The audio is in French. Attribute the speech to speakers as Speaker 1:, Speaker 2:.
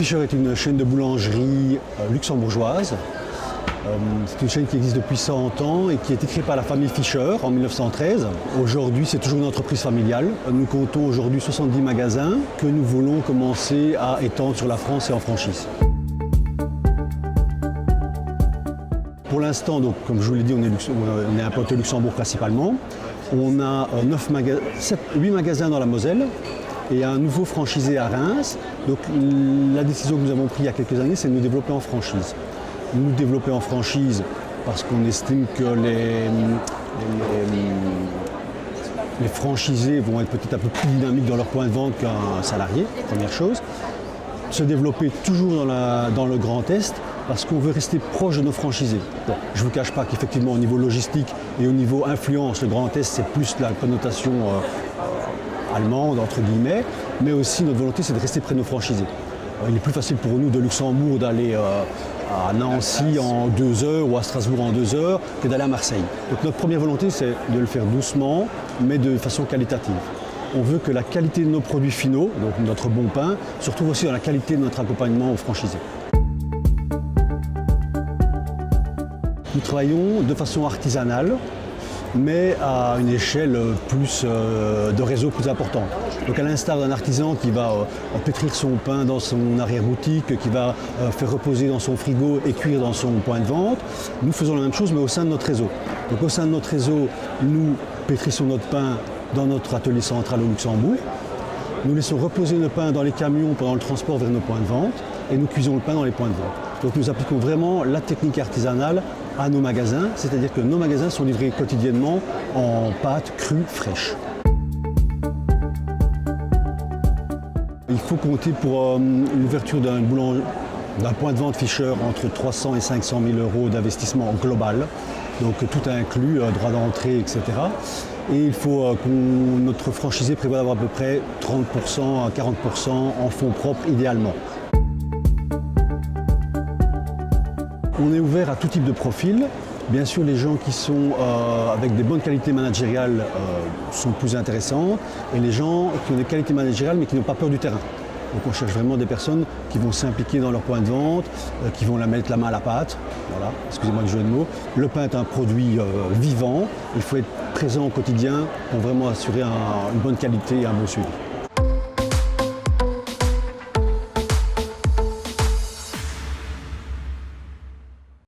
Speaker 1: Fischer est une chaîne de boulangerie luxembourgeoise. C'est une chaîne qui existe depuis 100 ans et qui a été créée par la famille Fischer en 1913. Aujourd'hui, c'est toujours une entreprise familiale. Nous comptons aujourd'hui 70 magasins que nous voulons commencer à étendre sur la France et en franchise. Pour l'instant, donc, comme je vous l'ai dit, on est implanté au Luxembourg principalement. On a 8 magasins dans la Moselle et un nouveau franchisé à Reims. Donc, la décision que nous avons prise il y a quelques années, c'est de nous développer en franchise. Nous développer en franchise parce qu'on estime que les franchisés vont être peut-être un peu plus dynamiques dans leur point de vente qu'un salarié, première chose. Se développer toujours dans le Grand Est parce qu'on veut rester proche de nos franchisés. Bon, je ne vous cache pas qu'effectivement au niveau logistique et au niveau influence, le Grand Est c'est plus la connotation allemande entre guillemets, mais aussi notre volonté c'est de rester près de nos franchisés. Il est plus facile pour nous de Luxembourg d'aller à Nancy en 2 heures ou à Strasbourg en 2 heures que d'aller à Marseille. Donc notre première volonté c'est de le faire doucement mais de façon qualitative. On veut que la qualité de nos produits finaux, donc notre bon pain, se retrouve aussi dans la qualité de notre accompagnement aux franchisés. Nous travaillons de façon artisanale, mais à une échelle de réseau plus importante. Donc à l'instar d'un artisan qui va pétrir son pain dans son arrière-boutique, qui va faire reposer dans son frigo et cuire dans son point de vente, nous faisons la même chose mais au sein de notre réseau. Donc au sein de notre réseau, nous pétrissons notre pain dans notre atelier central au Luxembourg. Nous laissons reposer le pain dans les camions pendant le transport vers nos points de vente et nous cuisons le pain dans les points de vente. Donc nous appliquons vraiment la technique artisanale à nos magasins, c'est-à-dire que nos magasins sont livrés quotidiennement en pâtes crues fraîches. Il faut compter pour l'ouverture d'un point de vente Fischer entre 300 et 500 000 euros d'investissement global, donc tout inclus, droit d'entrée, etc. Et il faut que notre franchisé prévoit d'avoir à peu près 30% à 40% en fonds propres idéalement. On est ouvert à tout type de profil. Bien sûr, les gens qui sont avec des bonnes qualités managériales sont plus intéressants et les gens qui ont des qualités managériales mais qui n'ont pas peur du terrain. Donc on cherche vraiment des personnes qui vont s'impliquer dans leur point de vente, qui vont mettre la main à la pâte. Voilà, excusez-moi du jeu de mots. Le pain est un produit vivant. Il faut être présent au quotidien pour vraiment assurer une bonne qualité et un bon suivi.